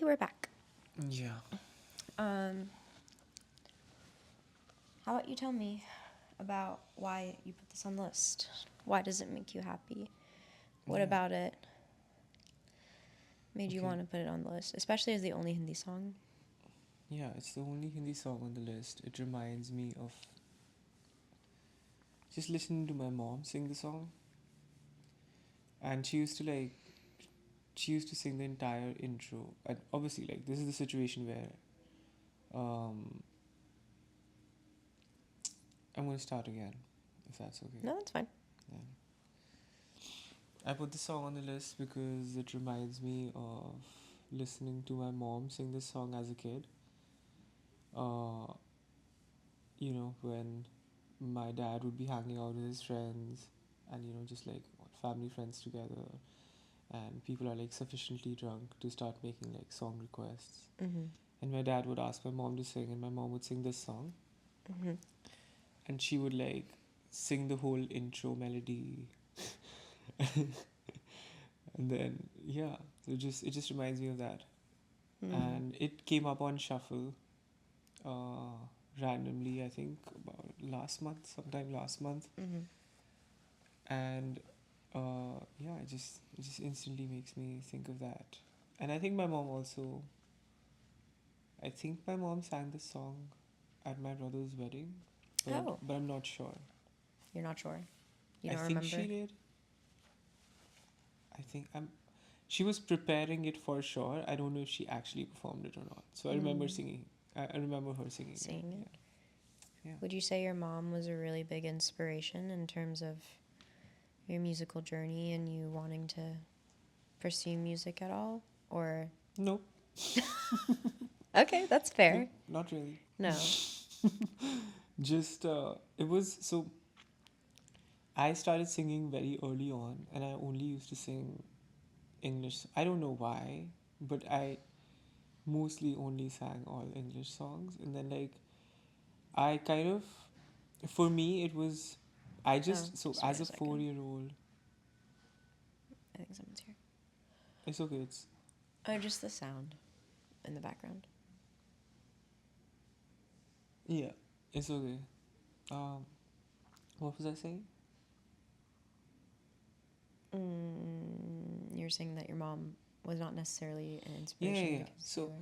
we're back. Yeah. How about you tell me about why you put this on the list? Why does it make you happy? What Yeah. about it made you Okay. want to put it on the list, especially as the only Hindi song? Yeah, it's the only Hindi song on the list. It reminds me of just listening to my mom sing the song. And she used to sing the entire intro. And obviously, like, this is the situation where I'm going to start again, if that's okay. No, that's fine. Yeah. I put the song on the list because it reminds me of listening to my mom sing this song as a kid. Uh, when my dad would be hanging out with his friends and, just like family friends together, and people are like sufficiently drunk to start making like song requests. Mm-hmm. And my dad would ask my mom to sing, and my mom would sing this song, Mm-hmm. and she would like sing the whole intro melody. And then yeah, it just reminds me of that. And it came up on shuffle uh, randomly, I think about sometime last month. Mm-hmm. And yeah, it just instantly makes me think of that. And I think my mom also, I think my mom sang this song at my brother's wedding, Oh, but I'm not sure. you're not sure? You I don't think remember? she did. I think she was preparing it for sure. I don't know if she actually performed it or not. So I remember singing. I remember her singing Singing it. it? Yeah. Would you say your mom was a really big inspiration in terms of your musical journey and you wanting to pursue music at all? Or No, okay, that's fair. not really. No. Just it was so. I started singing very early on, and I only used to sing English. I don't know why, but I mostly only sang all English songs. And then, like, I kind of, for me, it was, so just wait as a a second. 4-year-old, I think someone's here. it's okay, it's, Oh, just the sound in the background. yeah, it's okay. Um, what was I saying? You're saying that your mom was not necessarily an Yeah, inspiration yeah, yeah. because So you were...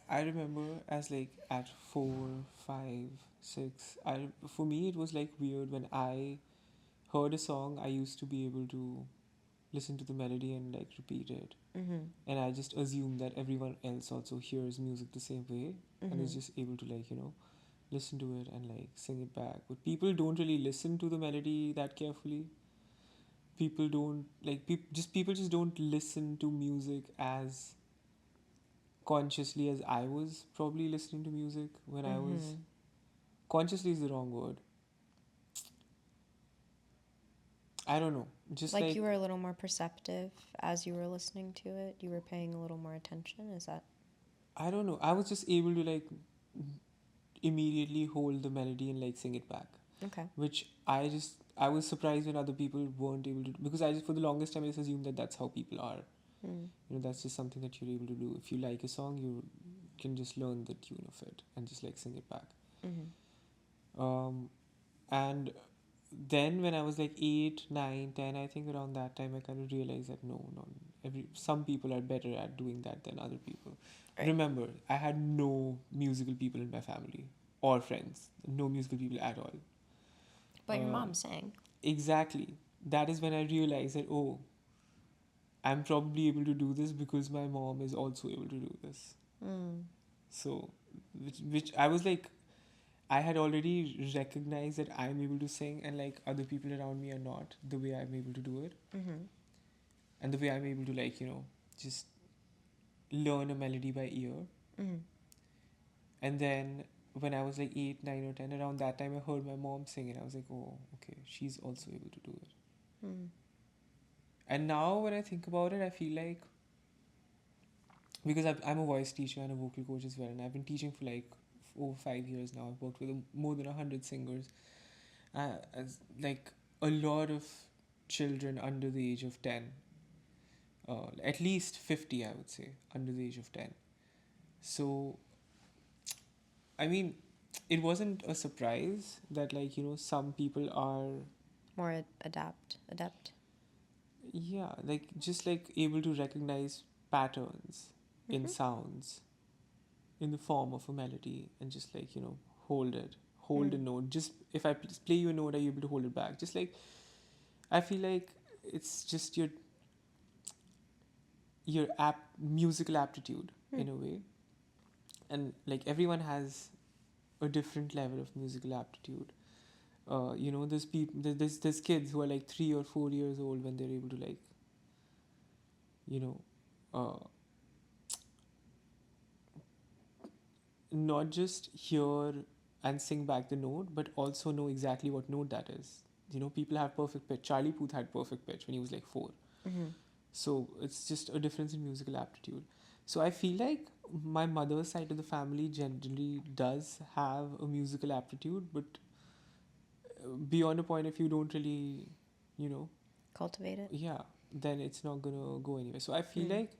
I remember as like at 4, 5, 6, for me it was like weird when I heard a song, I used to be able to listen to the melody and like repeat it. And I just assume that everyone else also hears music the same way and is just able to like, listen to it and like sing it back. But people don't really listen to the melody that carefully. People don't like people just don't listen to music as consciously as I was probably listening to music when I was consciously is the wrong word. I don't know. Just Like like you were a little more perceptive as you were listening to it. You were paying a little more attention. Is that... I don't know. I was just able to like immediately hold the melody and like sing it back. Okay. Which I was surprised when other people weren't able to, because I just for the longest time I just assumed that that's how people are. That's just something that you're able to do. If you like a song, you can just learn the tune of it and just like sing it back. And then when I was like 8, 9, 10, I think around that time I kind of realized that no, some people are better at doing that than other people. Right. Remember, I had no musical people in my family or friends, no musical people at all. But your mom sang. Exactly. That is when I realized that, oh, I'm probably able to do this because my mom is also able to do this. So, which I was like, I had already recognized that I'm able to sing and like other people around me are not the way I'm able to do it. And the way I'm able to like, just learn a melody by ear. And then when I was like 8, 9 or 10, around that time I heard my mom sing and I was like, oh, okay, she's also able to do it. And now when I think about it, I feel like, because I'm a voice teacher and a vocal coach as well, and I've been teaching for like over 5 years now. I've worked with more than 100 singers, as like a lot of children under the age of 10, at least 50, I would say, under the age of 10. So I mean, it wasn't a surprise that, like, some people are, More adept. yeah, like, just like able to recognize patterns in Mm-hmm. sounds in the form of a melody, and just like, hold it, hold a Mm. note. Just if I play you a note, are you able to hold it back? Just like, I feel like it's just your musical aptitude Mm. in a way. And like, everyone has a different level of musical aptitude. There's people, there's kids who are like 3 or 4 years old when they're able to, like, you know uh, not just hear and sing back the note, but also know exactly what note that is. People have perfect pitch. Charlie Puth had perfect pitch when he was like 4. Mm-hmm. So it's just a difference in musical aptitude. So I feel like my mother's side of the family generally does have a musical aptitude, but beyond a point, if you don't really, you know, Cultivate it. yeah, then it's not gonna go anywhere. So I feel Mm. like,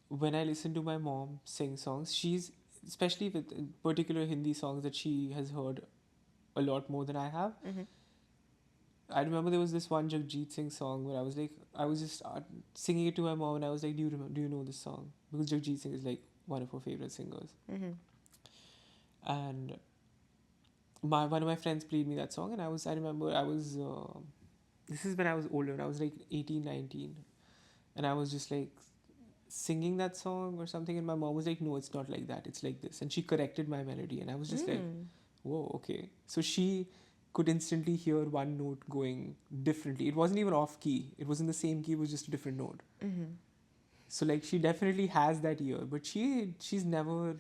when I listen to my mom sing songs, she's, especially with particular Hindi songs that she has heard a lot more than I have. Mm-hmm. I remember there was this one Jagjit Singh song where I was like, I was just singing it to my mom, and I was like, do you know this song? Because Jagjit Singh is like one of her favorite singers. Mm-hmm. And one of my friends played me that song, and I remember I was, this is when I was older, and I was like 18, 19, and I was just like singing that song or something, and my mom was like, no, it's not like that, it's like this, and she corrected my melody, and I was just like, Mm. whoa, okay. So she could instantly hear one note going differently. It wasn't even off key, it was in the same key, it was just a different note. Mm-hmm. So like, she definitely has that ear, but she's never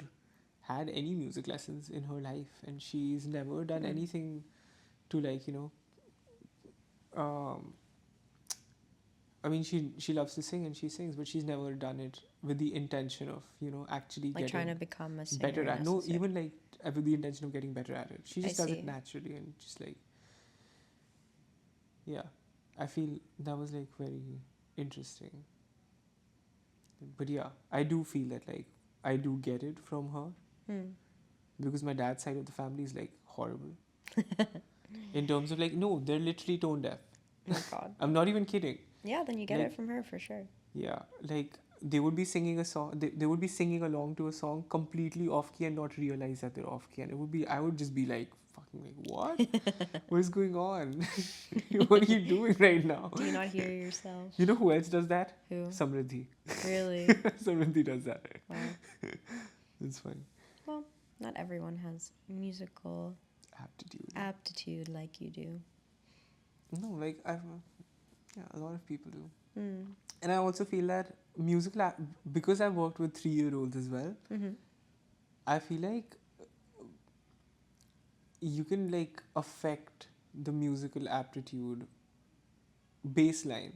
had any music lessons in her life, and she's never done Mm. anything to, like, um I mean, she loves to sing and she sings, but she's never done it with the intention of, actually Like trying to getting become a better singer at, no, necessarily. even like, with the intention of getting better at it. She I just does it see. naturally, and just like, yeah, I feel that was like very interesting. But yeah, I do feel that, like, I do get it from her, Mm. because my dad's side of the family is like horrible in terms of, like, no, they're literally tone deaf. Oh God. I'm not even kidding. Yeah, then you get Like, it from her for sure. yeah, like, they would be singing a song, they would be singing along to a song completely off key and not realize that they're off key. And I would just be like, fucking, like, what is going on? What are you doing right now? Do you not hear yourself? You know who else does that? Who? Samriddhi. Really? Samriddhi does that. Wow. It's fine. Well, not everyone has musical Aptitude. aptitude like you do. No, like, yeah, a lot of people do. Mm. And I also feel that because I've worked with 3-year-olds as well, Mm-hmm. I feel like you can, like, affect the musical aptitude baseline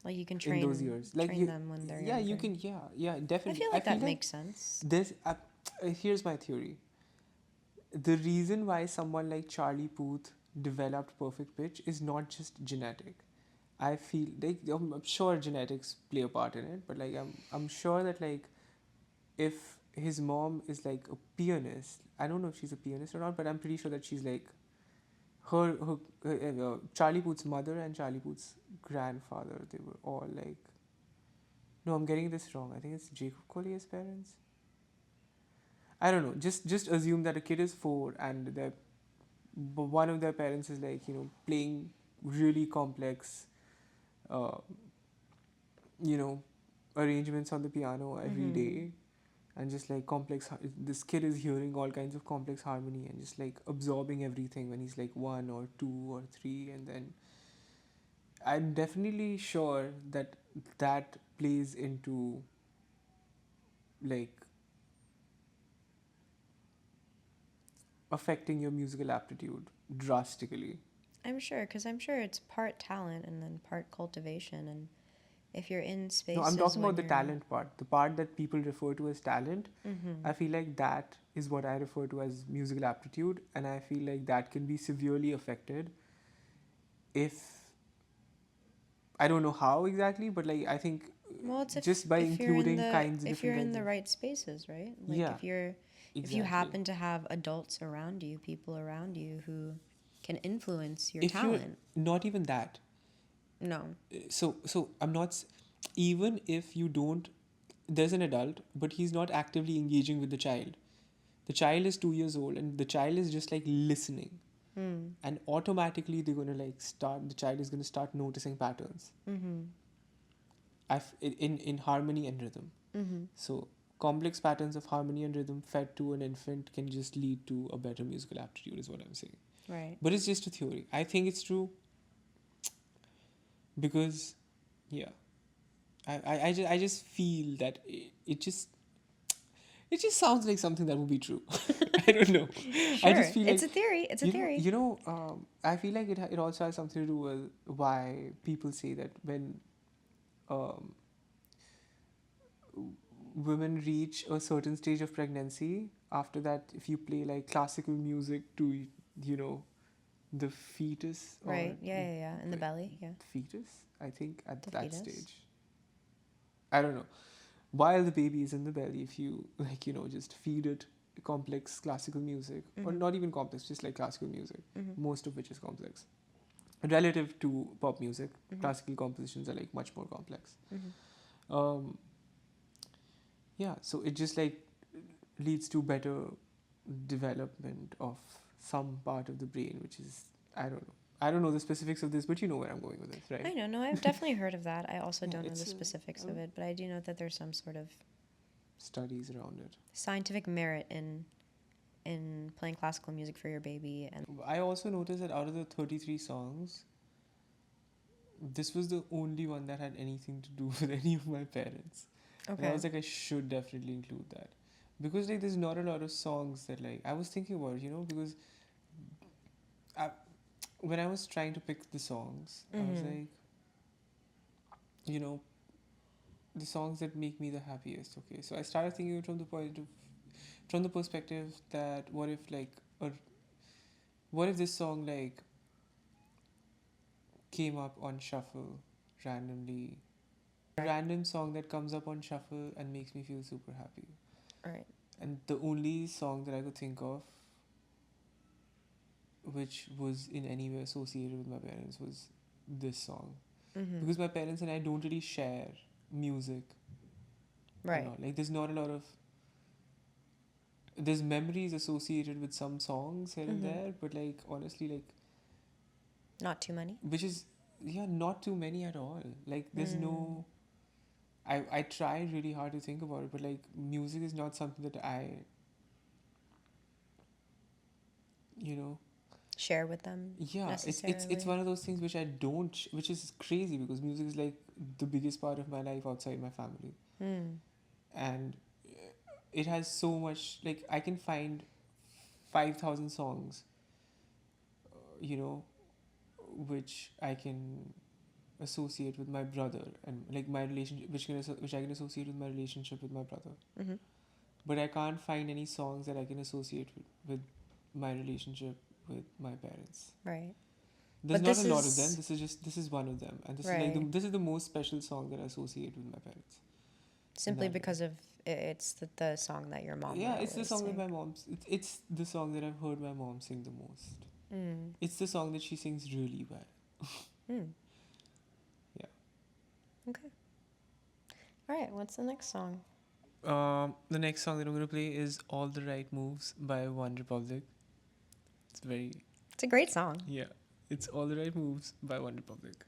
Like you can in those years. Like, train them when they're yeah, younger. you can, yeah, I definitely. feel like that makes sense. There's here's my theory. The reason why someone like Charlie Puth developed perfect pitch is not just genetic. I feel like, I'm sure genetics play a part in it, but like, I'm sure that, like, if his mom is like a pianist, I don't know if she's a pianist or not, but I'm pretty sure that she's like, Charlie Puth's mother and Charlie Puth's grandfather, they were all like, no, I'm getting this wrong. I think it's Jacob Collier's parents. I don't know. Just assume that a kid is 4 and one of their parents is like, playing really complex, uh, you know, arrangements on the piano every Mm-hmm. day, and just like this kid is hearing all kinds of complex harmony and just like absorbing everything when he's like 1 or 2 or 3. And then I'm definitely sure that that plays into, like, affecting your musical aptitude drastically. I'm sure it's part talent and then part cultivation. And if you're in No, I'm spaces talking when about the you're, talent part, the part that people refer to as talent. mm-hmm. I feel like that is what I refer to as musical aptitude, and I feel like that can be severely affected if, I don't know how exactly, but like, I think Well, it's just by if you're in including the kinds, if different you're in kinds the of, right spaces, right? Like yeah, if you exactly. happen to have adults around you, people around you who can influence your If you're talent. not even that, No. so I'm not even if you don't, there's an adult but he's not actively engaging with the child. The child is 2 years old and the child is just like listening, Mm. and automatically they're going to like start, the child is going to start noticing patterns. Mm-hmm. In harmony and rhythm. Mm-hmm. So complex patterns of harmony and rhythm fed to an infant can just lead to a better musical aptitude, is what I'm saying. Right. But it's just a theory. I think it's true because, yeah, I just feel that it just sounds like something that would be true. I don't know. Sure. I just feel It's like, a theory. It's a theory. I feel like it also has something to do with why people say that when um, women reach a certain stage of pregnancy, after that, if you play like classical music to, you know, the fetus or Right. Yeah. In the wait, belly. Yeah. fetus, I think at The that fetus. stage. I don't know. While the baby is in the belly, if you like, you know, just feed it complex classical music, or Mm-hmm. not even complex, just like classical music, Mm-hmm. most of which is complex. Relative to pop music, Mm-hmm. classical compositions are like much more complex. Mm-hmm. Um, yeah, so it just like leads to better development of some part of the brain, which is, I don't know. I don't know the specifics of this, but you know where I'm going with this, right? I don't know. I've definitely heard of that. I also Yeah, don't know it's the specifics of it, but I do know that there's some sort of studies around it. scientific merit in playing classical music for your baby. And I also noticed that out of the 33 songs, this was the only one that had anything to do with any of my parents. And I was like, I should definitely include that. Because like there's not a lot of songs that like I was thinking about, you know, because when I was trying to pick the songs, I was like, you know, the songs that make me the happiest. Okay, so I started thinking from the perspective that what if this song like came up on shuffle randomly, a random song that comes up on shuffle and makes me feel super happy. right. And the only song that I could think of which was in any way associated with my parents was this song. Mm-hmm. Because my parents and I don't really share music. Right. Like there's not a lot of, there's memories associated with some songs here and there, but like honestly, like Not too many. which is, yeah, not too many at all. Like there's no, I try really hard to think about it, but like music is not something that I, you know, share with them. yeah, it's one of those things which I don't which is crazy because music is like the biggest part of my life outside my family. And it has so much, like I can find 5,000 songs, you know, which I can associate with my brother, and like my relationship, which I can associate with my relationship with my brother. But I can't find any songs that I can associate with my relationship with my parents. Right. There's But not this a lot of is- them. This is one of them, and this is Right. like this is the most special song that I associate with my parents. Simply that way. because of it's the song that your mom. Yeah, would it's the always song that sing. my mom's. It's the song that I've heard my mom sing the most. It's the song that she sings really well. Yeah. Okay. All right. What's the next song? The next song that I'm gonna play is "All the Right Moves" by One Republic. It's a great song. Yeah, it's "All the Right Moves" by One Republic.